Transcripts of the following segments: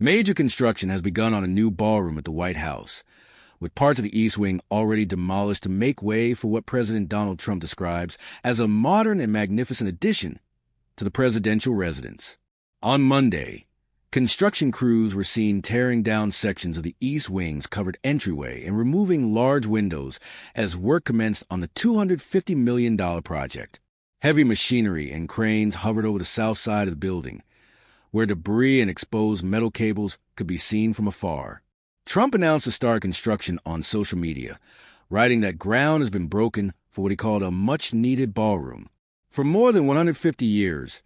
Major construction has begun on a new ballroom at the White House, with parts of the East Wing already demolished to make way for what President Donald Trump describes as a modern and magnificent addition to the presidential residence. On Monday, construction crews were seen tearing down sections of the East Wing's covered entryway and removing large windows as work commenced on the $250 million project. Heavy machinery and cranes hovered over the south side of the building, where debris and exposed metal cables could be seen from afar. Trump announced the start of construction on social media, writing that ground has been broken for what he called a much-needed ballroom. For more than 150 years,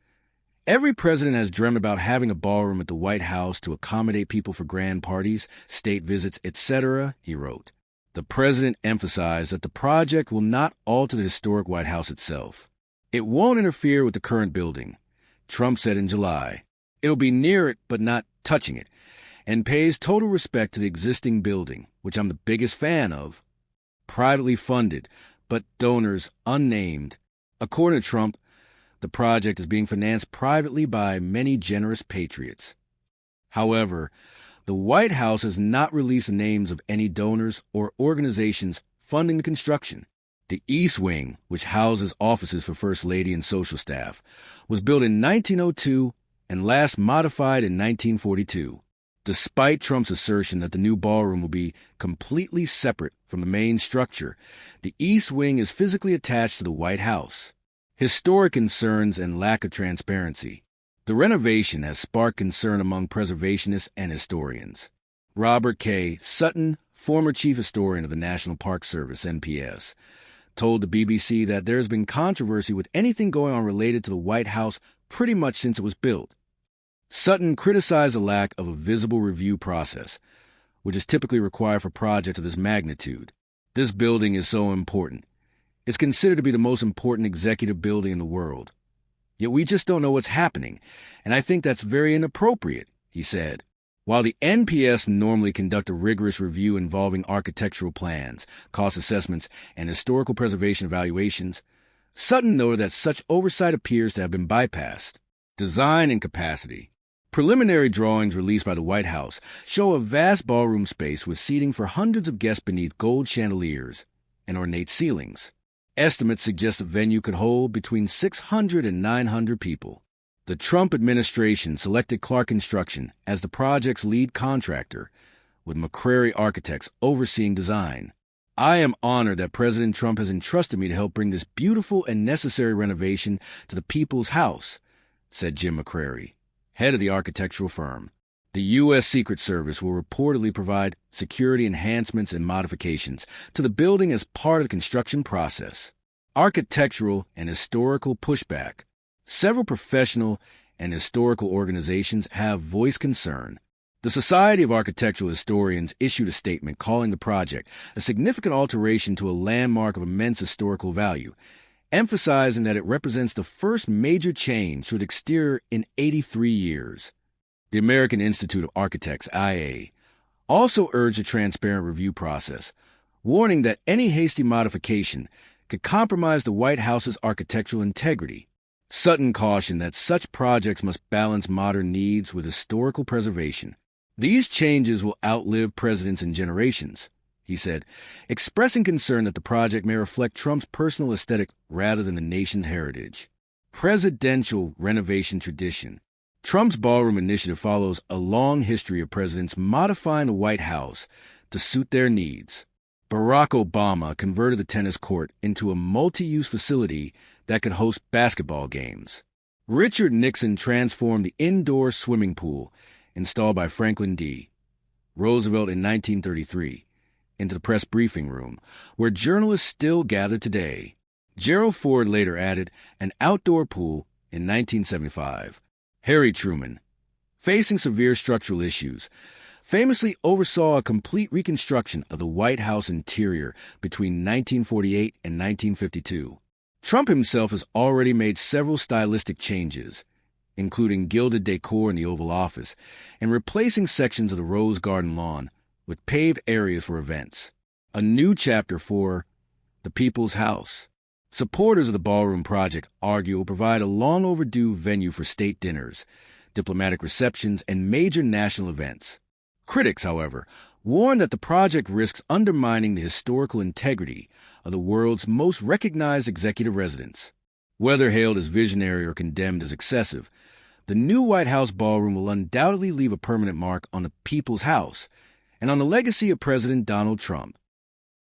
every president has dreamt about having a ballroom at the White House to accommodate people for grand parties, state visits, etc., he wrote. The president emphasized that the project will not alter the historic White House itself. It won't interfere with the current building, Trump said in July. It'll be near it but not touching it, and pays total respect to the existing building, which I'm the biggest fan of. Privately funded, but donors unnamed. According to Trump, the project is being financed privately by many generous patriots. However, the White House has not released the names of any donors or organizations funding the construction. The East Wing, which houses offices for First Lady and social staff, was built in 1902 and last modified in 1942. Despite Trump's assertion that the new ballroom will be completely separate from the main structure, the East Wing is physically attached to the White House. Historic concerns and lack of transparency. The renovation has sparked concern among preservationists and historians. Robert K. Sutton, former chief historian of the National Park Service, NPS, told the BBC that there has been controversy with anything going on related to the White House pretty much since it was built. Sutton criticized the lack of a visible review process, which is typically required for projects of this magnitude. This building is so important. It's considered to be the most important executive building in the world. Yet we just don't know what's happening, and I think that's very inappropriate, he said. While the NPS normally conduct a rigorous review involving architectural plans, cost assessments, and historical preservation evaluations, Sutton noted that such oversight appears to have been bypassed. Design and capacity. Preliminary drawings released by the White House show a vast ballroom space with seating for hundreds of guests beneath gold chandeliers and ornate ceilings. Estimates suggest the venue could hold between 600 and 900 people. The Trump administration selected Clark Construction as the project's lead contractor, with McCrary Architects overseeing design. I am honored that President Trump has entrusted me to help bring this beautiful and necessary renovation to the people's house, said Jim McCrary, head of the architectural firm. The U.S. Secret Service will reportedly provide security enhancements and modifications to the building as part of the construction process. Architectural and historical pushback. Several professional and historical organizations have voiced concern. The Society of Architectural Historians issued a statement calling the project a significant alteration to a landmark of immense historical value, emphasizing that it represents the first major change to the exterior in 83 years. The American Institute of Architects, IA, also urged a transparent review process, warning that any hasty modification could compromise the White House's architectural integrity. Sutton cautioned that such projects must balance modern needs with historical preservation. These changes will outlive presidents and generations, he said, expressing concern that the project may reflect Trump's personal aesthetic rather than the nation's heritage. Presidential renovation tradition. Trump's ballroom initiative follows a long history of presidents modifying the White House to suit their needs. Barack Obama converted the tennis court into a multi-use facility that could host basketball games. Richard Nixon transformed the indoor swimming pool, installed by Franklin D. Roosevelt in 1933, into the press briefing room, where journalists still gather today. Gerald Ford later added an outdoor pool in 1975. Harry Truman, facing severe structural issues, famously oversaw a complete reconstruction of the White House interior between 1948 and 1952. Trump himself has already made several stylistic changes, including gilded decor in the Oval Office and replacing sections of the Rose Garden lawn with paved areas for events. A new chapter for the People's House. Supporters of the ballroom project argue it will provide a long overdue venue for state dinners, diplomatic receptions, and major national events. Critics, however, warn that the project risks undermining the historical integrity of the world's most recognized executive residence. Whether hailed as visionary or condemned as excessive, the new White House ballroom will undoubtedly leave a permanent mark on the people's house and on the legacy of President Donald Trump.